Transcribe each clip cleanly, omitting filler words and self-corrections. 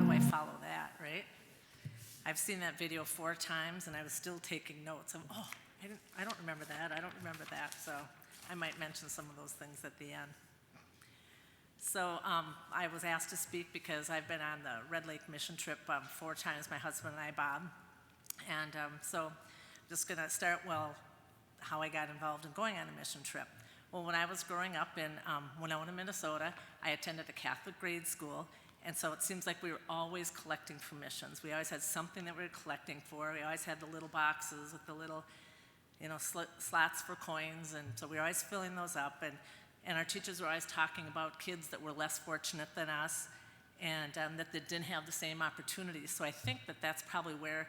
do I follow that, right? I've seen that video 4 times, and I was still taking notes of, oh, I don't remember that, I don't remember that, so I might mention some of those things at the end. So I was asked to speak because I've been on the Red Lake mission trip 4 times, my husband and I, Bob. And so I'm just going to start, how I got involved in going on a mission trip. Well, when I was growing up in Winona, Minnesota, I attended a Catholic grade school, and so it seems like we were always collecting for missions. We always had something that we were collecting for. We always had the little boxes with the little, slots for coins, and so we were always filling those up. And our teachers were always talking about kids that were less fortunate than us, and that they didn't have the same opportunities. So I think that that's probably where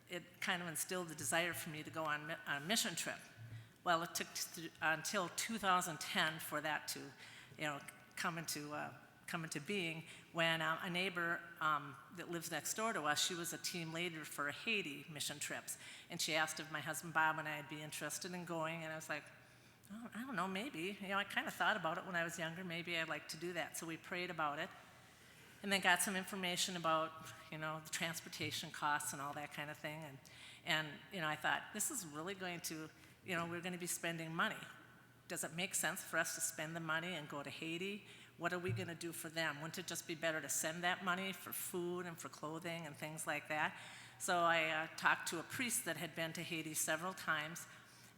it kind of instilled the desire for me to go on a mission trip. Well, it took until 2010 for that to, come into being, when a neighbor that lives next door to us, she was a team leader for Haiti mission trips, and she asked if my husband Bob and I would be interested in going, and I was like, oh, I don't know, maybe. I kind of thought about it when I was younger. Maybe I'd like to do that. So we prayed about it, and then got some information about, the transportation costs and all that kind of thing, and I thought, this is really going to, we're going to be spending money. Does it make sense for us to spend the money and go to Haiti? What are we going to do for them? Wouldn't it just be better to send that money for food and for clothing and things like that? So I talked to a priest that had been to Haiti several times,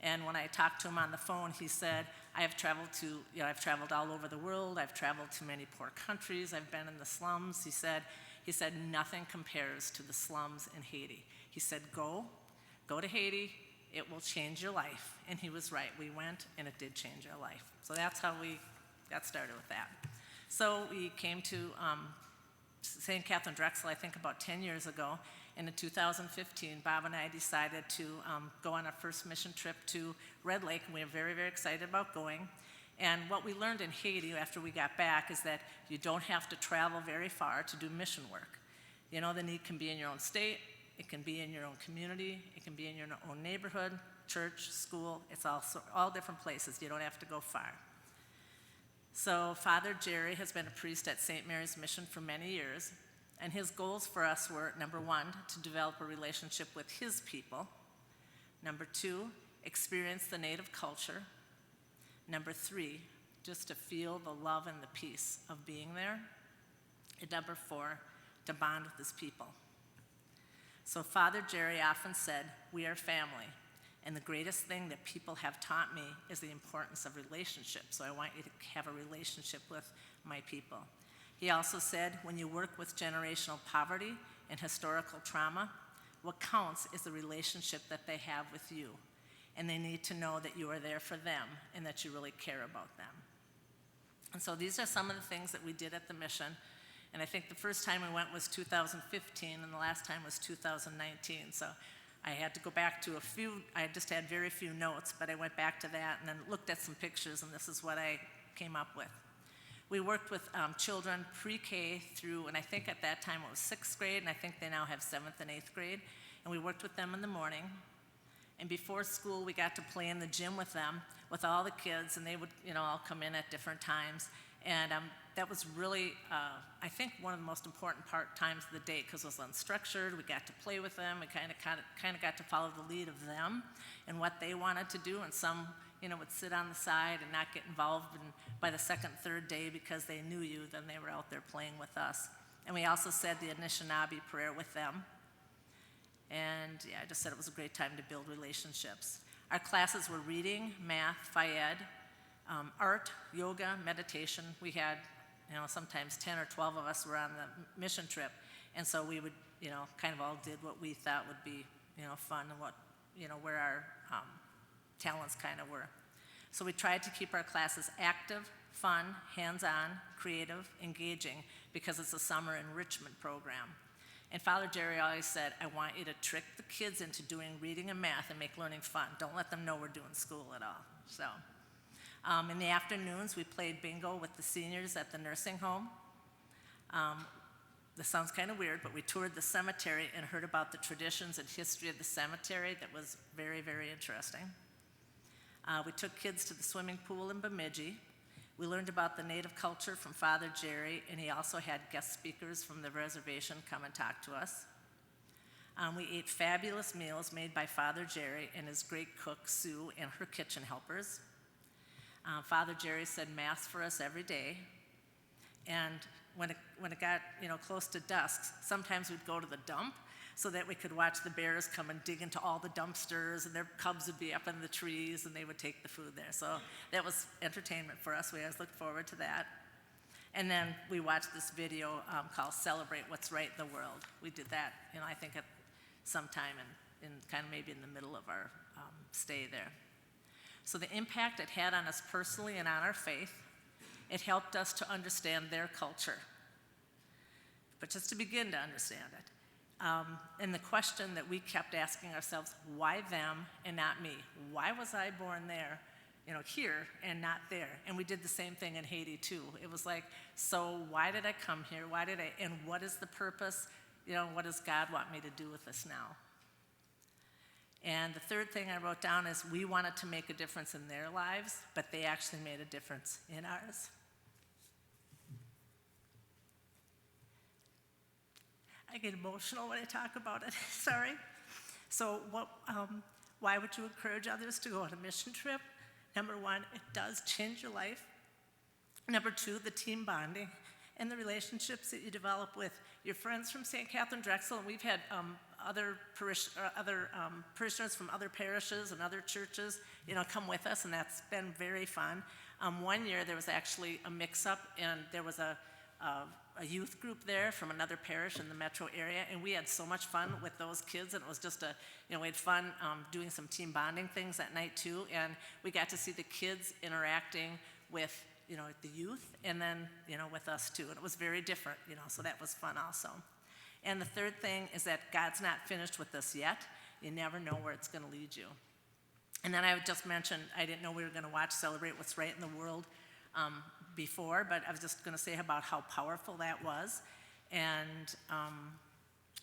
and when I talked to him on the phone, he said, I've traveled all over the world. I've traveled to many poor countries. I've been in the slums. He said, nothing compares to the slums in Haiti. He said, go to Haiti. It will change your life. And he was right. We went, and it did change our life. So that's how we got started with that. So we came to St. Catherine Drexel, I think about 10 years ago. And in 2015, Bob and I decided to go on our first mission trip to Red Lake, and we were very, very excited about going. And what we learned in Haiti after we got back is that you don't have to travel very far to do mission work. The need can be in your own state, it can be in your own community, it can be in your own neighborhood, church, school. It's all different places. You don't have to go far. So Father Jerry has been a priest at St. Mary's Mission for many years, and his goals for us were, number 1, to develop a relationship with his people. Number 2, experience the native culture. Number 3, just to feel the love and the peace of being there. And number 4, to bond with his people. So Father Jerry often said, we are family, and the greatest thing that people have taught me is the importance of relationships, so I want you to have a relationship with my people. He also said, when you work with generational poverty and historical trauma, what counts is the relationship that they have with you, and they need to know that you are there for them and that you really care about them. And so these are some of the things that we did at the mission. And I think the first time we went was 2015, and the last time was 2019. So I had to go back to I just had very few notes, but I went back to that and then looked at some pictures, and this is what I came up with. We worked with children pre-K through, and I think at that time it was 6th grade, and I think they now have 7th and 8th grade. And we worked with them in the morning. And before school, we got to play in the gym with them, with all the kids, and they would, all come in at different times. And that was really, I think, one of the most important times of the day, because it was unstructured. We got to play with them. We kind of got to follow the lead of them and what they wanted to do. And some, would sit on the side and not get involved. And by the 2nd, 3rd day, because they knew you, then they were out there playing with us. And we also said the Anishinaabe prayer with them. And I just said it was a great time to build relationships. Our classes were reading, math, Phi-Ed, art, yoga, meditation. We had, sometimes 10 or 12 of us were on the mission trip. And so we would, kind of all did what we thought would be, fun and what, where our talents kind of were. So we tried to keep our classes active, fun, hands-on, creative, engaging, because it's a summer enrichment program. And Father Jerry always said, I want you to trick the kids into doing reading and math and make learning fun. Don't let them know we're doing school at all. So in the afternoons, we played bingo with the seniors at the nursing home. This sounds kind of weird, but we toured the cemetery and heard about the traditions and history of the cemetery. That was very, very interesting. We took kids to the swimming pool in Bemidji. We learned about the native culture from Father Jerry, and he also had guest speakers from the reservation come and talk to us. We ate fabulous meals made by Father Jerry and his great cook, Sue, and her kitchen helpers. Father Jerry said Mass for us every day. And when it got close to dusk, sometimes we'd go to the dump so that we could watch the bears come and dig into all the dumpsters, and their cubs would be up in the trees, and they would take the food there. So that was entertainment for us. We always looked forward to that. And then we watched this video called Celebrate What's Right in the World. We did that, I think at some time in kind of maybe in the middle of our stay there. So the impact it had on us personally and on our faith, it helped us to understand their culture. But just to begin to understand it. And the question that we kept asking ourselves, why them and not me? Why was I born there, here and not there? And we did the same thing in Haiti too. It was like, so why did I come here? And what is the purpose? What does God want me to do with this now? And the third thing I wrote down is we wanted to make a difference in their lives, but they actually made a difference in ours. I get emotional when I talk about it, sorry. So why would you encourage others to go on a mission trip? Number one, it does change your life. Number two, the team bonding and the relationships that you develop with your friends from St. Catherine Drexel. And we've had other parishioners from other parishes and other churches, come with us, and that's been very fun. One year there was actually a mix-up, and there was a youth group there from another parish in the metro area, and we had so much fun with those kids, and it was just we had fun doing some team bonding things that night too, and we got to see the kids interacting with the youth, and then with us too, and it was very different, so that was fun also. And the third thing is that God's not finished with us yet. You never know where it's going to lead you. And then I would just mention, I didn't know we were going to watch Celebrate What's Right in the World before, but I was just going to say about how powerful that was. And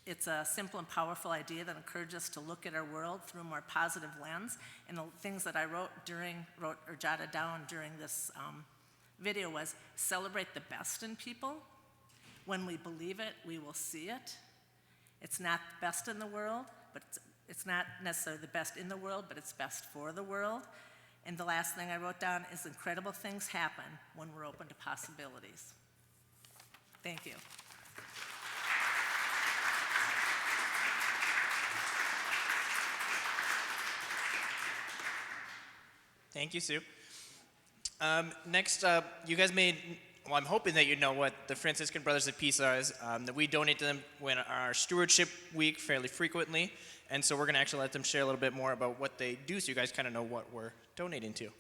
it's a simple and powerful idea that encourages us to look at our world through a more positive lens. And the things that I wrote or jotted down during this video was celebrate the best in people. When we believe it, we will see it. It's not the best in the world, but it's not necessarily the best in the world, but it's best for the world. And the last thing I wrote down is incredible things happen when we're open to possibilities. Thank you. Thank you, Sue. Next, you guys I'm hoping that you know what the Franciscan Brothers of Pisa is, that we donate to them when our stewardship week fairly frequently, and so we're going to actually let them share a little bit more about what they do so you guys kind of know what we're donating to.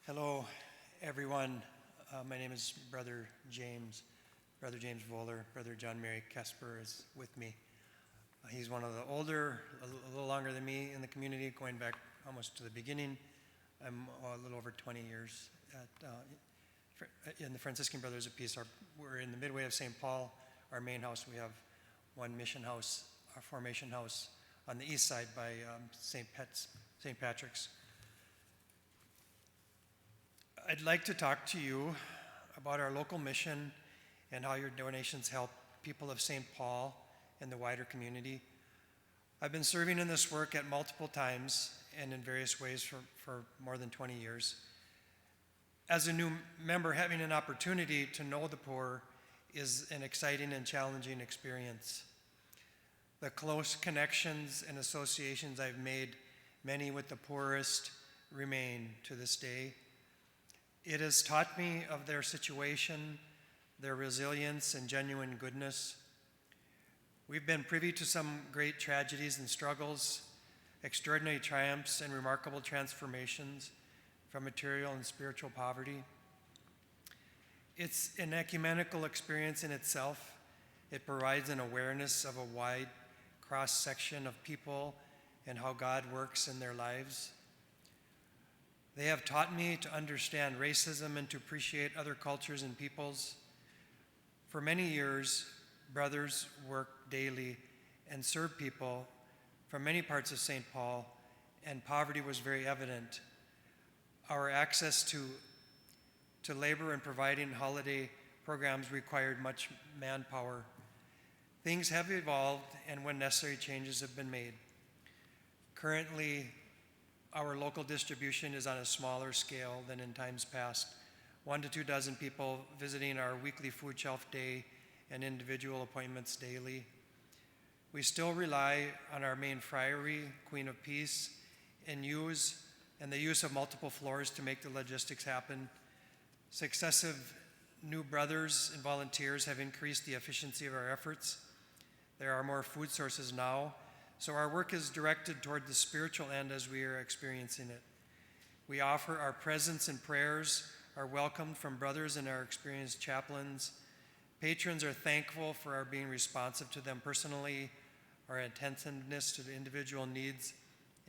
Hello, everyone. My name is Brother James Voller. Brother John Mary Kesper is with me. He's one of the older, a little longer than me in the community, going back almost to the beginning. I'm a little over 20 years in the Franciscan Brothers of Peace. We're in the midway of St. Paul. Our main house, we have one mission house, our formation house on the east side by St. Patrick's. I'd like to talk to you about our local mission and how your donations help people of St. Paul and the wider community. I've been serving in this work at multiple times and in various ways for more than 20 years. As a new member, having an opportunity to know the poor is an exciting and challenging experience. The close connections and associations I've made, many with the poorest, remain to this day. It has taught me of their situation, their resilience, and genuine goodness. We've been privy to some great tragedies and struggles, extraordinary triumphs, and remarkable transformations from material and spiritual poverty. It's an ecumenical experience in itself. It provides an awareness of a wide cross-section of people and how God works in their lives. They have taught me to understand racism and to appreciate other cultures and peoples. For many years, brothers worked daily and served people from many parts of St. Paul, and poverty was very evident. Our access to labor and providing holiday programs required much manpower. Things have evolved, and when necessary, changes have been made. Currently, our local distribution is on a smaller scale than in times past. 1 to 2 dozen people visiting our weekly food shelf day and individual appointments daily. We still rely on our main friary, Queen of Peace, and the use of multiple floors to make the logistics happen. Successive new brothers and volunteers have increased the efficiency of our efforts. There are more food sources now, so our work is directed toward the spiritual end as we are experiencing it. We offer our presence and prayers are welcomed from brothers and our experienced chaplains. Patrons are thankful for our being responsive to them personally, our attentiveness to the individual needs,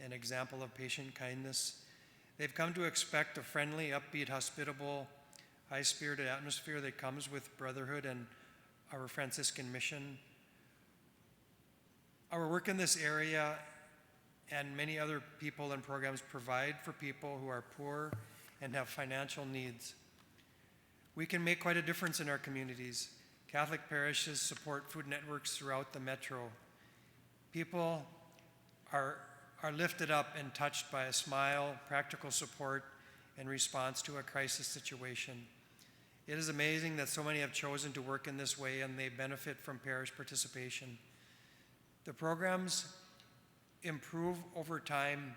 an example of patient kindness. They've come to expect a friendly, upbeat, hospitable, high-spirited atmosphere that comes with brotherhood and our Franciscan mission. Our work in this area and many other people and programs provide for people who are poor and have financial needs. We can make quite a difference in our communities. Catholic parishes support food networks throughout the metro. People are lifted up and touched by a smile, practical support, and response to a crisis situation. It is amazing that so many have chosen to work in this way, and they benefit from parish participation. The programs improve over time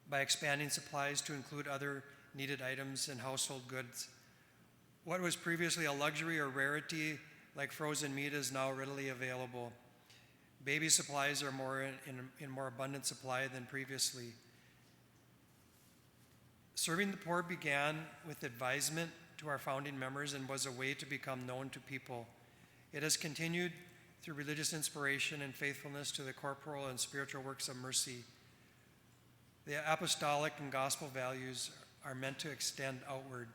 by expanding supplies to include other needed items and household goods. What was previously a luxury or rarity, like frozen meat, is now readily available. Baby supplies are in more abundant supply than previously. Serving the poor began with advisement to our founding members and was a way to become known to people. It has continued through religious inspiration and faithfulness to the corporal and spiritual works of mercy. The apostolic and gospel values are meant to extend outward.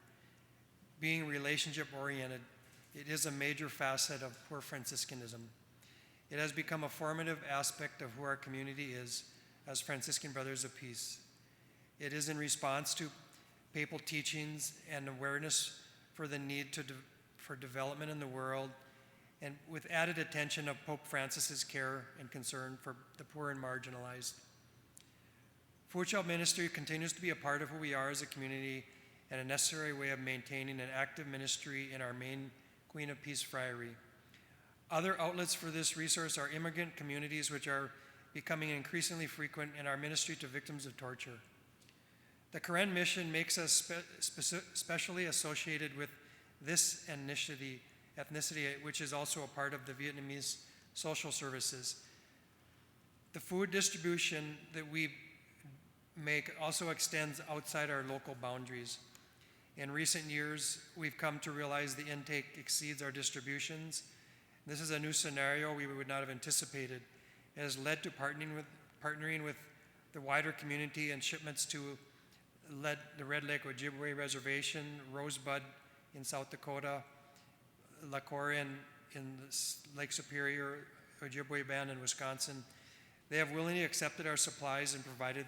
Being relationship-oriented, it is a major facet of poor Franciscanism. It has become a formative aspect of who our community is as Franciscan Brothers of Peace. It is in response to papal teachings and awareness for the need for development in the world, and with added attention of Pope Francis's care and concern for the poor and marginalized. Food shelf ministry continues to be a part of who we are as a community and a necessary way of maintaining an active ministry in our main Queen of Peace Friary. Other outlets for this resource are immigrant communities, which are becoming increasingly frequent in our ministry to victims of torture. The Karen mission makes us specially associated with this ethnicity, which is also a part of the Vietnamese social services. The food distribution that we make also extends outside our local boundaries. In recent years, we've come to realize the intake exceeds our distributions. This is a new scenario we would not have anticipated. It has led to partnering with the wider community and shipments to the Red Lake Ojibwe Reservation, Rosebud in South Dakota, La Corre in Lake Superior, Ojibwe Band in Wisconsin. They have willingly accepted our supplies and provided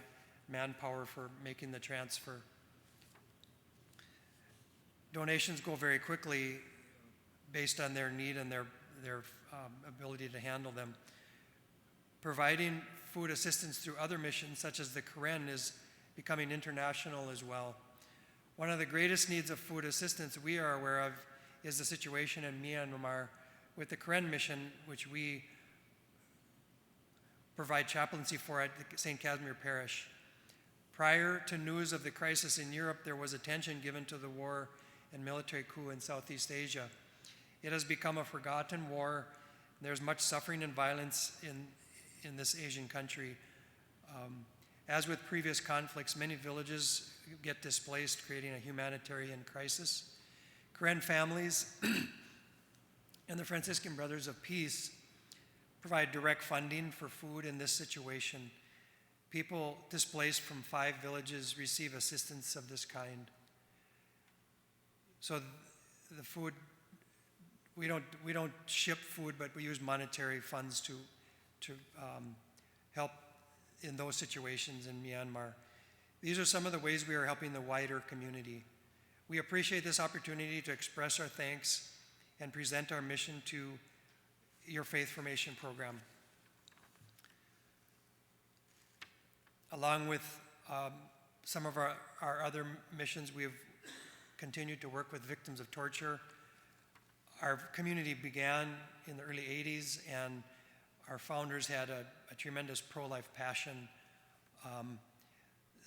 manpower for making the transfer. Donations go very quickly based on their need and their ability to handle them. Providing food assistance through other missions such as the Karen is becoming international as well. One of the greatest needs of food assistance we are aware of is the situation in Myanmar with the Karen mission, which we provide chaplaincy for at the St. Casimir Parish. Prior to news of the crisis in Europe, there was attention given to the war and military coup in Southeast Asia. It has become a forgotten war. There's much suffering and violence in this Asian country. As with previous conflicts, many villages get displaced, creating a humanitarian crisis. Karen families and the Franciscan Brothers of Peace provide direct funding for food in this situation. People displaced from 5 villages receive assistance of this kind. So the food, we don't ship food, but we use monetary funds to help in those situations in Myanmar. These are some of the ways we are helping the wider community. We appreciate this opportunity to express our thanks and present our mission to your faith formation program. Along with some of our other missions, we have continued to work with victims of torture. Our community began in the early 80s, and our founders had a tremendous pro-life passion.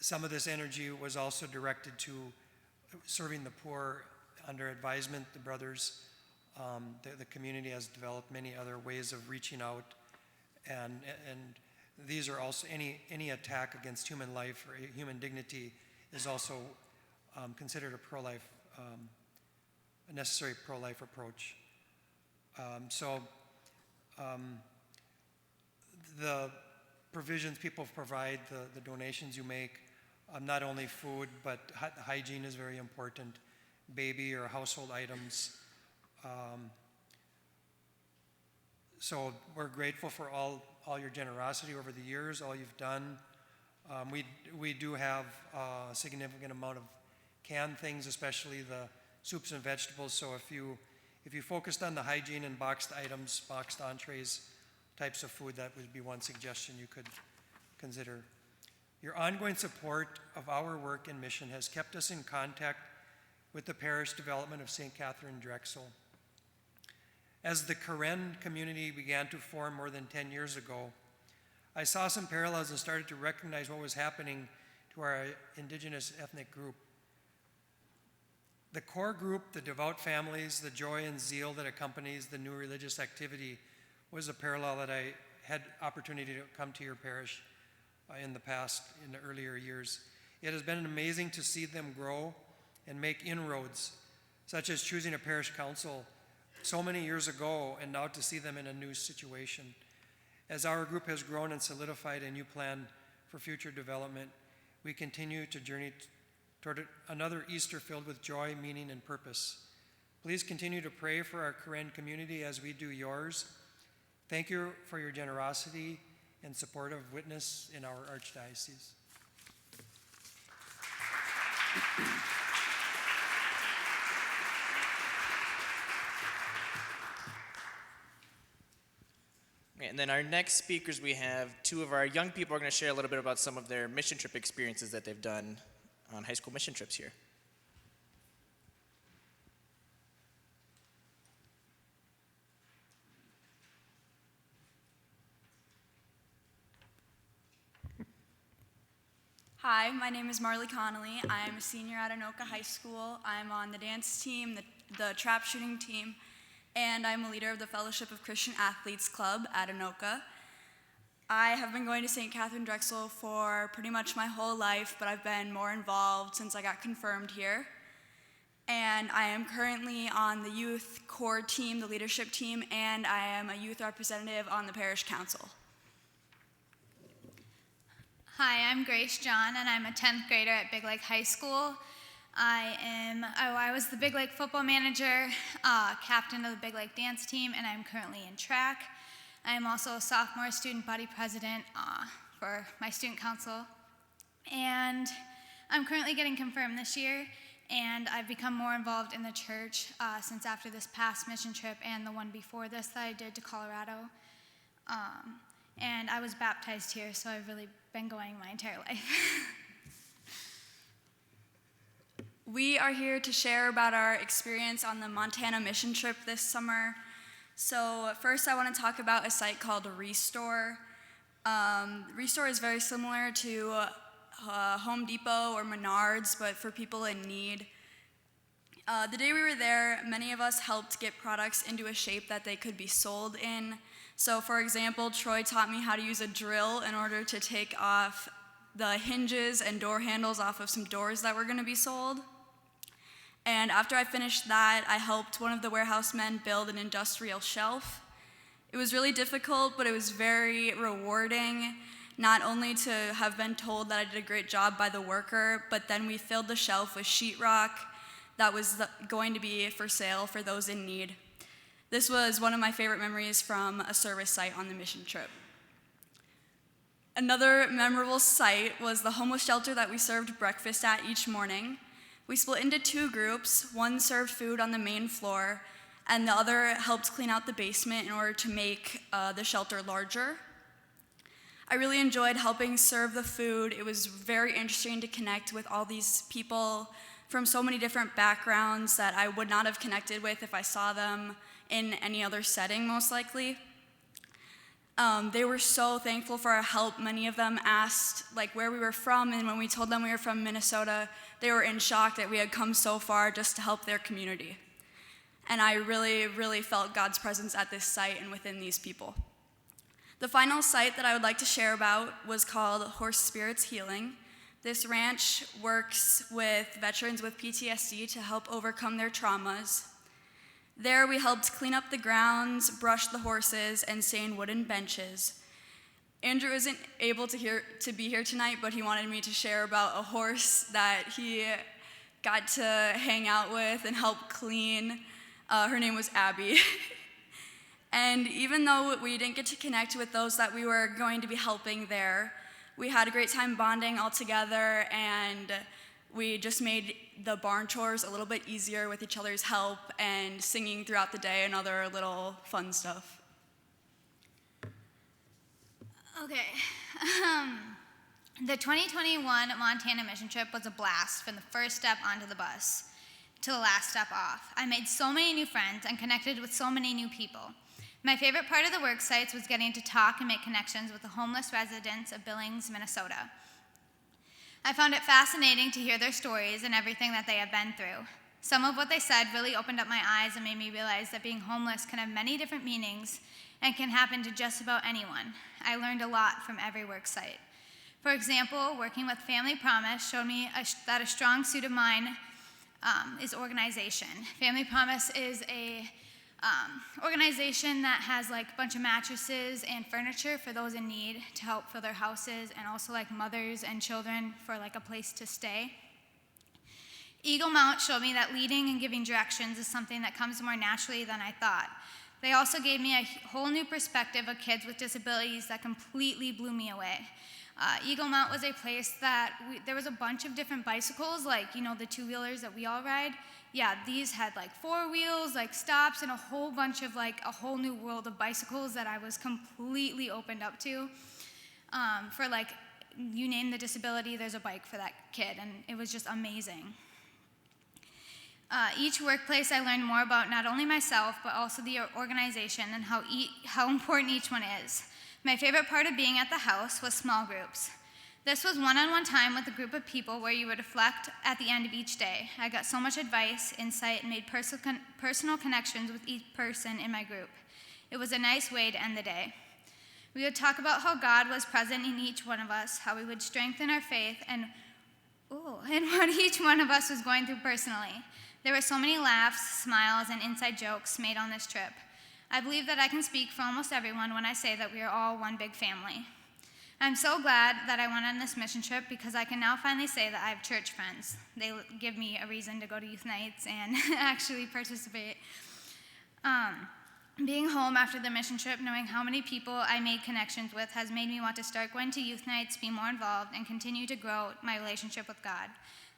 Some of this energy was also directed to serving the poor under advisement. The brothers, the community has developed many other ways of reaching out, and these are also, any attack against human life or human dignity is also considered a necessary pro-life approach. The provisions people provide, the donations you make, not only food, but hygiene is very important, baby or household items. So we're grateful for all your generosity over the years, all you've done. We do have a significant amount of canned things, especially the soups and vegetables. So if you focused on the hygiene and boxed items, boxed entrees, types of food, that would be one suggestion you could consider. Your ongoing support of our work and mission has kept us in contact with the parish development of St. Catherine Drexel. As the Karen community began to form more than 10 years ago, I saw some parallels and started to recognize what was happening to our indigenous ethnic group. The core group, the devout families, the joy and zeal that accompanies the new religious activity was a parallel that I had opportunity to come to your parish in the past, in the earlier years. It has been amazing to see them grow and make inroads, such as choosing a parish council so many years ago, and now to see them in a new situation. As our group has grown and solidified a new plan for future development, we continue to journey toward another Easter filled with joy, meaning, and purpose. Please continue to pray for our Karen community as we do yours. Thank you for your generosity and support of Witness in our Archdiocese. And then our next speakers, we have two of our young people are going to share a little bit about some of their mission trip experiences that they've done on high school mission trips here. Hi, my name is Marley Connolly. I'm a senior at Anoka High School. I'm on the dance team, the trap shooting team, and I'm a leader of the Fellowship of Christian Athletes Club at Anoka. I have been going to St. Catherine Drexel for pretty much my whole life, but I've been more involved since I got confirmed here. And I am currently on the youth core team, the leadership team, and I am a youth representative on the parish council. Hi, I'm Grace John, and I'm a 10th grader at Big Lake High School. I was the Big Lake football manager, captain of the Big Lake dance team, and I'm currently in track. I am also a sophomore student body president for my student council. And I'm currently getting confirmed this year, and I've become more involved in the church since after this past mission trip and the one before this that I did to Colorado. And I was baptized here, so I've really been going my entire life. We are here to share about our experience on the Montana mission trip this summer. So first I want to talk about a site called Restore. Restore is very similar to Home Depot or Menards, but for people in need. The day we were there, many of us helped get products into a shape that they could be sold in. So for example, Troy taught me how to use a drill in order to take off the hinges and door handles off of some doors that were going to be sold. And after I finished that, I helped one of the warehouse men build an industrial shelf. It was really difficult, but it was very rewarding. not only to have been told that I did a great job by the worker, but then we filled the shelf with sheetrock that was going to be for sale for those in need. This was one of my favorite memories from a service site on the mission trip. Another memorable site was the homeless shelter that we served breakfast at each morning. We split into 2 groups. One served food on the main floor, and the other helped clean out the basement in order to make the shelter larger. I really enjoyed helping serve the food. It was very interesting to connect with all these people from so many different backgrounds that I would not have connected with if I saw them in any other setting, most likely. They were so thankful for our help. Many of them asked where we were from, and when we told them we were from Minnesota, they were in shock that we had come so far just to help their community. And I really, really felt God's presence at this site and within these people. The final site that I would like to share about was called Horse Spirits Healing. This ranch works with veterans with PTSD to help overcome their traumas. There we helped clean up the grounds, brush the horses, and stain wooden benches. Andrew isn't able to be here tonight, but he wanted me to share about a horse that he got to hang out with and help clean. Her name was Abby. And even though we didn't get to connect with those that we were going to be helping there, we had a great time bonding all together, and we just made the barn chores a little bit easier with each other's help and singing throughout the day and other little fun stuff. Okay. The 2021 Montana mission trip was a blast from the first step onto the bus to the last step off. I made so many new friends and connected with so many new people. My favorite part of the work sites was getting to talk and make connections with the homeless residents of Billings, Minnesota. I found it fascinating to hear their stories and everything that they have been through. Some of what they said really opened up my eyes and made me realize that being homeless can have many different meanings and can happen to just about anyone. I learned a lot from every work site. For example, working with Family Promise showed me that a strong suit of mine is organization. Family Promise is a organization that has a bunch of mattresses and furniture for those in need to help fill their houses, and also mothers and children for a place to stay. Eagle Mount showed me that leading and giving directions is something that comes more naturally than I thought. They also gave me a whole new perspective of kids with disabilities that completely blew me away. Eagle Mount was a place that there was a bunch of different bicycles, the 2-wheelers that we all ride. Yeah, these had 4 wheels, stops, and a whole bunch of a whole new world of bicycles that I was completely opened up to. For you name the disability, there's a bike for that kid, and it was just amazing. Each workplace I learned more about not only myself, but also the organization and how important each one is. My favorite part of being at the house was small groups. This was one-on-one time with a group of people where you would reflect at the end of each day. I got so much advice, insight, and made personal connections with each person in my group. It was a nice way to end the day. We would talk about how God was present in each one of us, how we would strengthen our faith, and what each one of us was going through personally. There were so many laughs, smiles, and inside jokes made on this trip. I believe that I can speak for almost everyone when I say that we are all one big family. I'm so glad that I went on this mission trip because I can now finally say that I have church friends. They give me a reason to go to youth nights and actually participate. Being home after the mission trip, knowing how many people I made connections with, has made me want to start going to youth nights, be more involved, and continue to grow my relationship with God.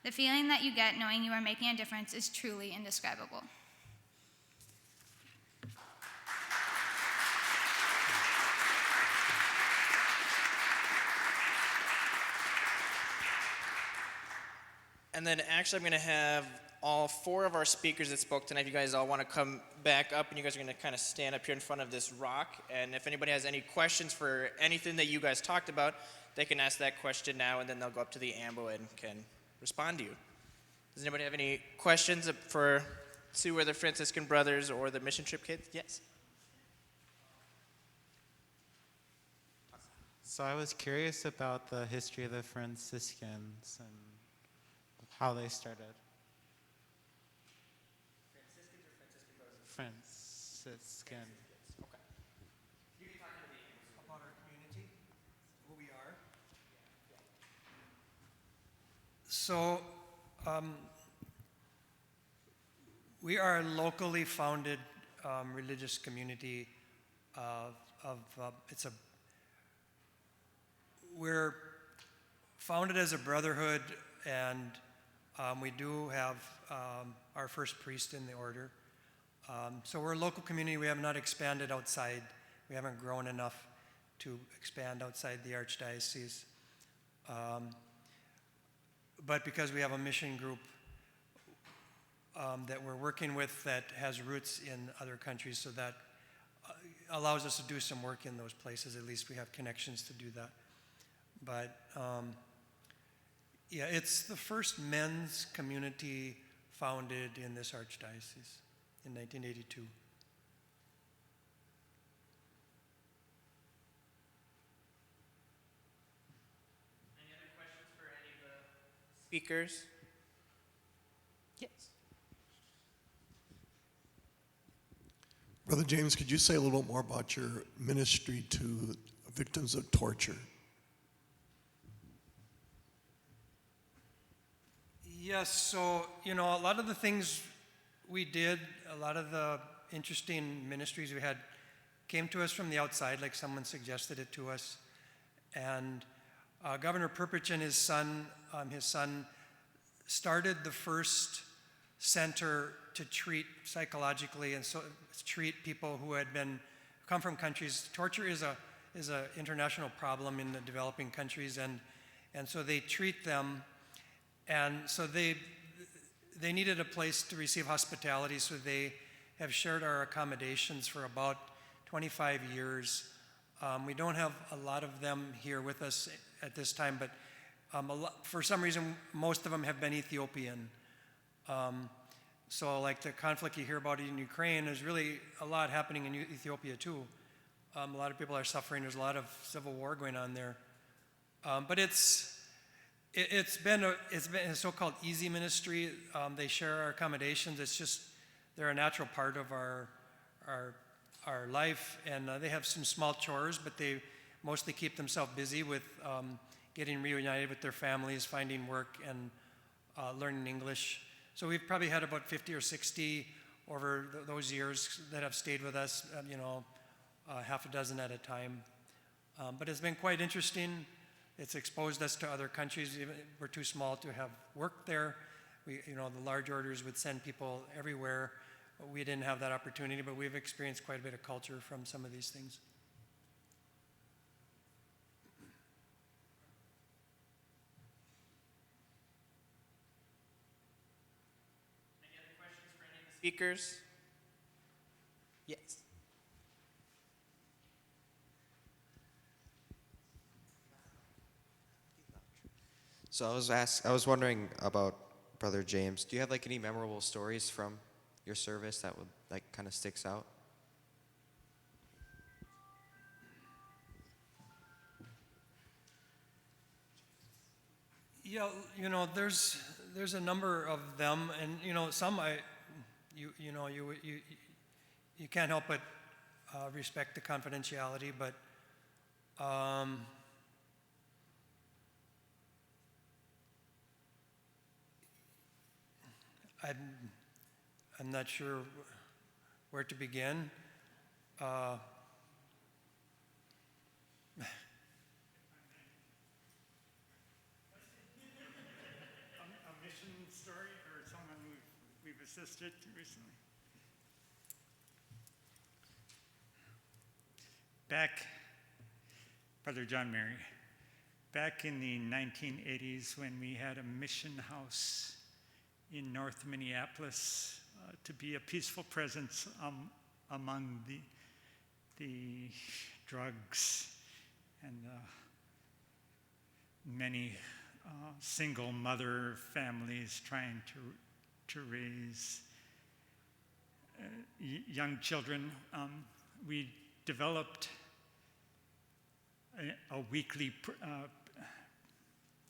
The feeling that you get knowing you are making a difference is truly indescribable. And then actually I'm going to have all 4 of our speakers that spoke tonight. If you guys all want to come back up, and you guys are going to kind of stand up here in front of this rock. And if anybody has any questions for anything that you guys talked about, they can ask that question now, and then they'll go up to the ambo and can respond to you. Does anybody have any questions for Sue or the Franciscan Brothers or the mission trip kids? Yes? So I was curious about the history of the Franciscans and how they started. Franciscans or Franciscan Brothers? Franciscan. Okay. About our community, who we are. So, we are a locally founded religious community we're founded as a brotherhood, and we do have our first priest in the order. So we're a local community. We have not expanded outside. We haven't grown enough to expand outside the archdiocese. But because we have a mission group that we're working with that has roots in other countries, so that allows us to do some work in those places. At least we have connections to do that. But yeah, it's the first men's community founded in this archdiocese in 1982. Any other questions for any of the speakers? Yes. Brother James, could you say a little more about your ministry to victims of torture? Yes, so, a lot of the things we did, a lot of the interesting ministries we had came to us from the outside, like someone suggested it to us. And Governor Perpich and his son started the first center to treat psychologically and so treat people who had come from countries. Torture is a international problem in the developing countries, and so they treat them. And so they needed a place to receive hospitality, so they have shared our accommodations for about 25 years. We don't have a lot of them here with us at this time, but for some reason, most of them have been Ethiopian. So like the conflict you hear about in Ukraine, there's really a lot happening in Ethiopia too. A lot of people are suffering. There's a lot of civil war going on there. But it's been a so-called easy ministry. They share our accommodations. It's just they're a natural part of our life, and they have some small chores, but they mostly keep themselves busy with getting reunited with their families, finding work, and learning English. So we've probably had about 50 or 60 over those years that have stayed with us. Half a dozen at a time. But it's been quite interesting. It's exposed us to other countries. We're too small to have worked there. The large orders would send people everywhere. We didn't have that opportunity, but we've experienced quite a bit of culture from some of these things. Any other questions for any of the speakers? Yes. So I was wondering about Brother James. Do you have any memorable stories from your service that would kind of sticks out? Yeah, there's a number of them, and some you can't help but respect the confidentiality, but I'm not sure where to begin. A mission story or someone we've assisted recently? Brother John Mary, back in the 1980s when we had a mission house in North Minneapolis to be a peaceful presence among the drugs and many single mother families trying to raise young children. We developed a weekly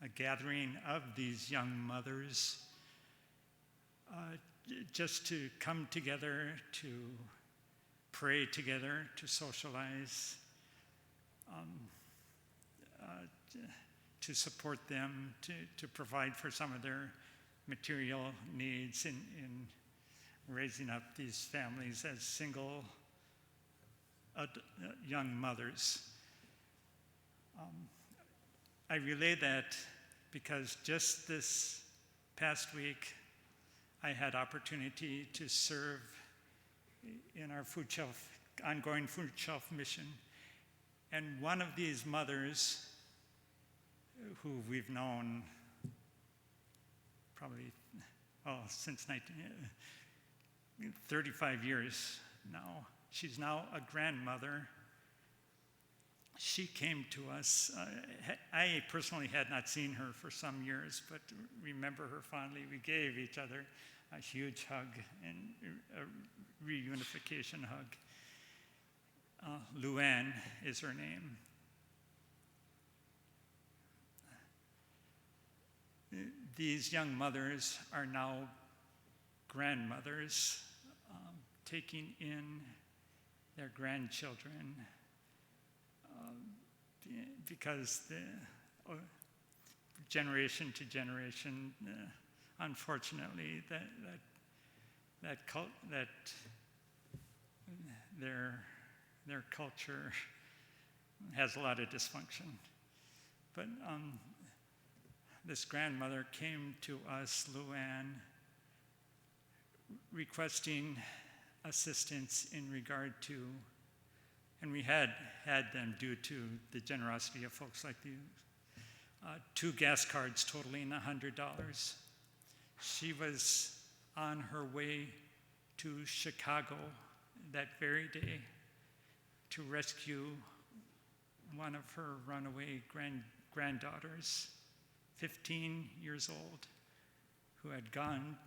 a gathering of these young mothers just to come together, to pray together, to socialize, to to support them, to provide for some of their material needs in raising up these families as single young mothers. I relay that because just this past week, I had opportunity to serve in our ongoing food shelf mission. And one of these mothers, who we've known probably, since 35 years now, she's now a grandmother. She came to us. I personally had not seen her for some years, but remember her fondly. We gave each other a huge hug and a reunification hug. Luann is her name. These young mothers are now grandmothers, taking in their grandchildren, because generation to generation, unfortunately, their culture has a lot of dysfunction. But this grandmother came to us, Luann, requesting assistance in regard to, and we had them due to the generosity of folks like you, 2 gas cards totaling $100. She was on her way to Chicago that very day to rescue one of her runaway granddaughters, 15 years old, who had gone,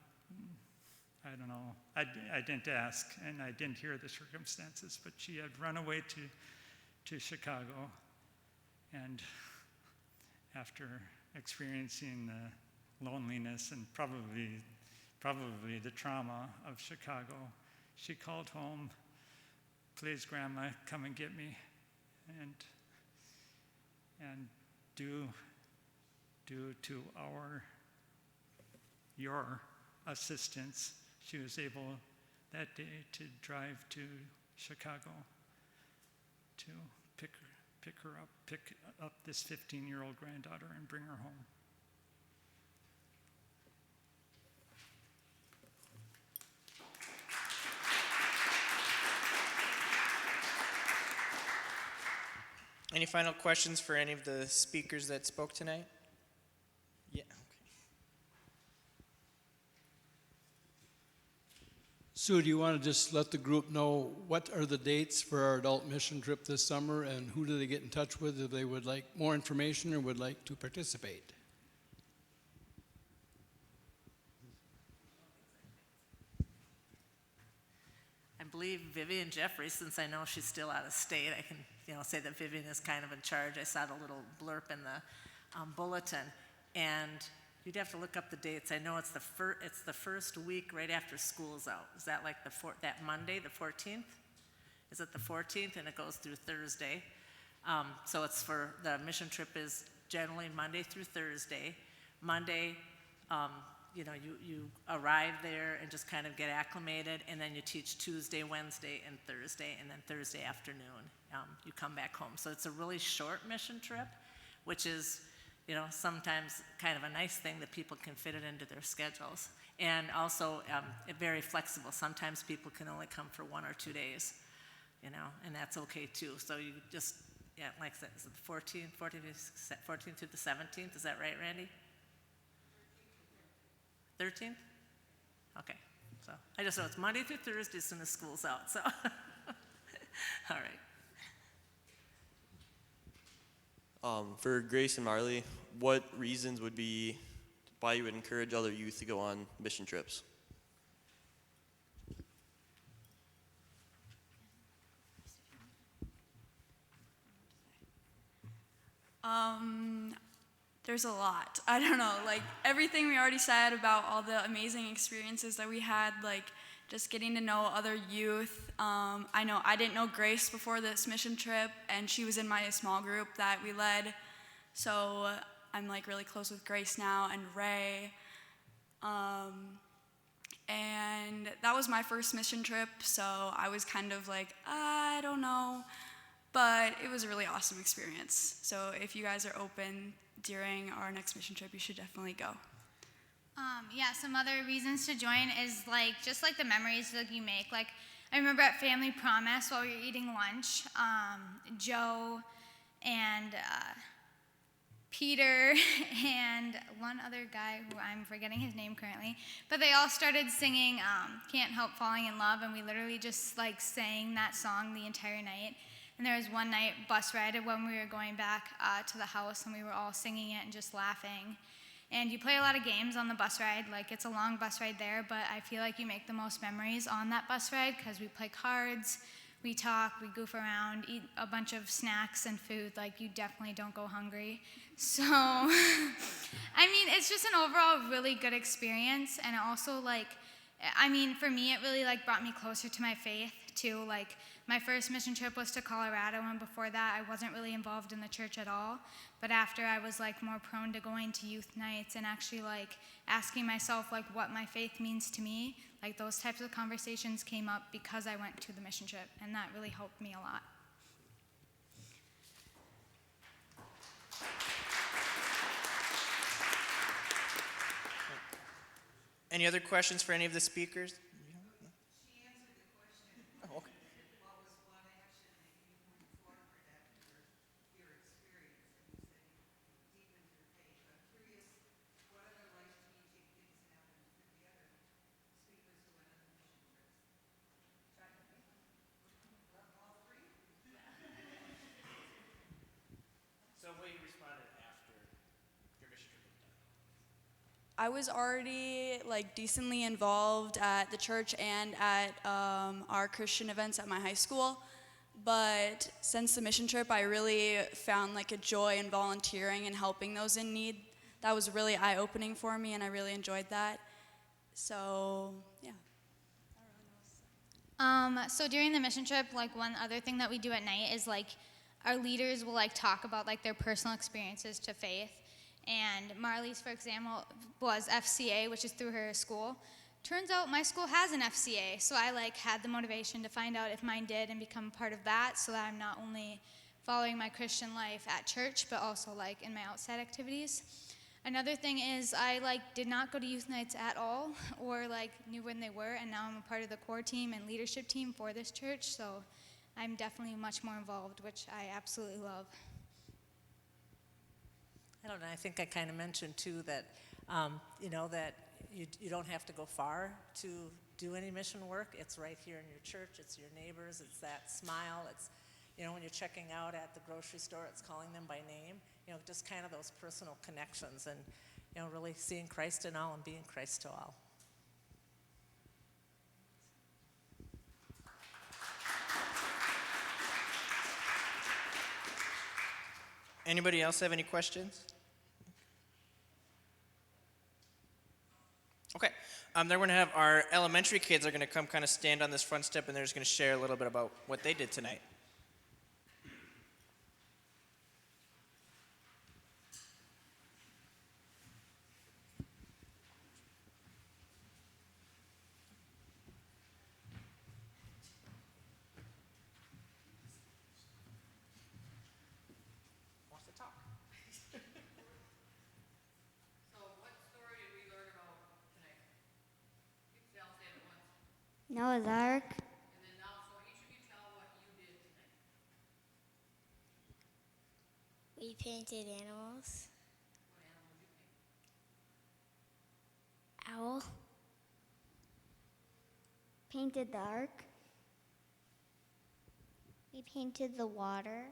I don't know, I didn't ask, and I didn't hear the circumstances, but she had run away to Chicago, and after experiencing the loneliness and probably the trauma of Chicago, she called home, "Please, Grandma, come and get me," and due to your assistance, she was able that day to drive to Chicago to pick up this 15-year-old granddaughter and bring her home. Any final questions for any of the speakers that spoke tonight? Yeah. Okay. Sue, do you want to just let the group know what are the dates for our adult mission trip this summer, and who do they get in touch with if they would like more information or would like to participate? I believe Vivian Jeffries, since I know she's still out of state, I can say that Vivian is kind of in charge. I saw the little blurb in the bulletin, and you'd have to look up the dates. I know it's the first week right after school's out. Is that like that Monday, the 14th? Is it the 14th, and it goes through Thursday? So it's the mission trip is generally Monday through Thursday. Monday, you arrive there and just kind of get acclimated, and then you teach Tuesday, Wednesday, and Thursday, and then Thursday afternoon, you come back home. So it's a really short mission trip, which is, sometimes kind of a nice thing that people can fit it into their schedules. And also very flexible. Sometimes people can only come for 1 or 2 days, and that's okay too. So you just, like I said, is it the 14th through the 17th? Is that right, Randy? 13th? Okay, so I just know it's Monday through Thursday as soon as school's out, so. All right. For Grace and Marley, what reasons would be why you would encourage other youth to go on mission trips? There's a lot. I don't know, like everything we already said about all the amazing experiences that we had, like just getting to know other youth. I know I didn't know Grace before this mission trip, and she was in my small group that we led. So I'm like really close with Grace now and Ray. And that was my first mission trip, so I was kind of like, I don't know, but it was a really awesome experience. So if you guys are open during our next mission trip, you should definitely go. Yeah, some other reasons to join is like just like the memories that you make. Like I remember at Family Promise while we were eating lunch, Joe and Peter and one other guy who I'm forgetting his name currently, but they all started singing Can't Help Falling in Love, and we literally just like sang that song the entire night. And there was one night bus ride when we were going back to the house, and we were all singing it and just laughing. And you play a lot of games on the bus ride. Like, it's a long bus ride there, but I feel like you make the most memories on that bus ride because we play cards, we talk, we goof around, eat a bunch of snacks and food. Like, you definitely don't go hungry. So, I mean, it's just an overall really good experience. And it also, like, I mean, for me, it really, like, brought me closer to my faith, too. Like, my first mission trip was to Colorado, and before that, I wasn't really involved in the church at all. But after, I was like more prone to going to youth nights and actually like asking myself like what my faith means to me. Like those types of conversations came up because I went to the mission trip, and that really helped me a lot. Any other questions for any of the speakers? She answered the question. Oh, okay. What was one action that you moved forward after your experience? And you said you deepened your faith. I'm curious, what other life-changing things happened for the other speakers who went on the mission trips? All three? So what you responded after your mission trip was done? I was already like decently involved at the church and at our Christian events at my high school, but since the mission trip, I really found like a joy in volunteering and helping those in need. That was really eye-opening for me, and I really enjoyed that. So yeah. So during the mission trip, like one other thing that we do at night is like our leaders will like talk about like their personal experiences to faith. And Marlee's, for example, was FCA, which is through her school. Turns out my school has an FCA, so I like had the motivation to find out if mine did and become part of that, so that I'm not only following my Christian life at church, but also like in my outside activities. Another thing is I like did not go to youth nights at all, or like knew when they were, and now I'm a part of the core team and leadership team for this church, so I'm definitely much more involved, which I absolutely love. I don't know, I think I kind of mentioned too that, that you don't have to go far to do any mission work. It's right here in your church, it's your neighbors, it's that smile, it's, when you're checking out at the grocery store, it's calling them by name, just kind of those personal connections and, really seeing Christ in all and being Christ to all. Anybody else have any questions? Okay. Then we're going to have our elementary kids are going to come kind of stand on this front step, and they're just going to share a little bit about what they did tonight. Noah's Ark. And then now, so each of you tell what you did tonight. We painted animals. What animal did you paint? Owl. Painted the ark. We painted the water.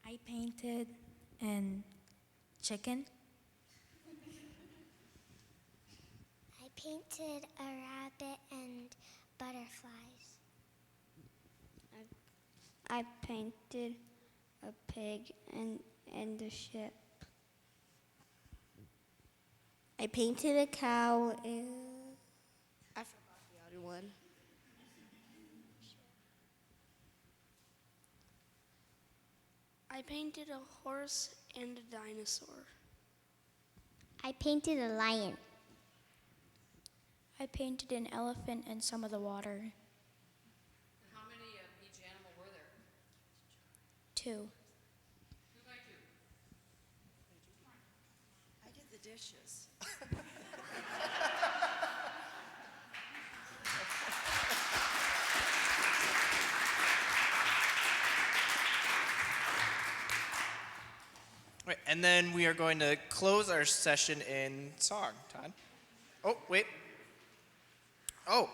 I painted an chicken. I painted a rabbit and butterflies. I painted a pig and a ship. I painted a cow and I forgot the other one. I painted a horse and a dinosaur. I painted a lion. I painted an elephant and some of the water. And how many of each animal were there? 2. Who got you? I did the dishes. Right, and then we are going to close our session in song. Todd? Oh, wait. Oh.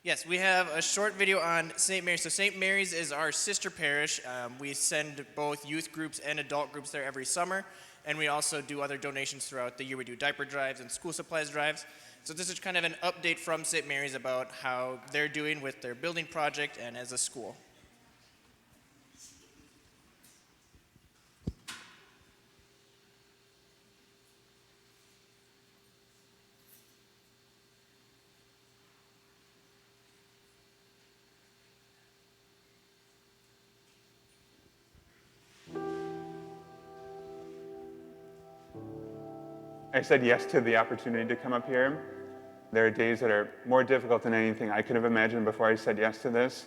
Yes, we have a short video on St. Mary's. So St. Mary's is our sister parish. We send both youth groups and adult groups there every summer. And we also do other donations throughout the year. We do diaper drives and school supplies drives. So this is kind of an update from St. Mary's about how they're doing with their building project and as a school. I said yes to the opportunity to come up here. There are days that are more difficult than anything I could have imagined before I said yes to this.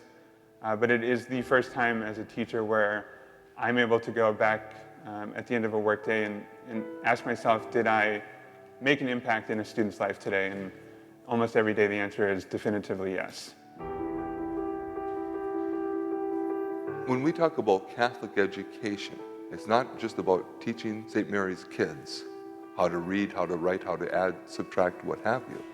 But it is the first time as a teacher where I'm able to go back at the end of a workday and ask myself, did I make an impact in a student's life today? And almost every day the answer is definitively yes. When we talk about Catholic education, it's not just about teaching St. Mary's kids how to read, how to write, how to add, subtract, what have you.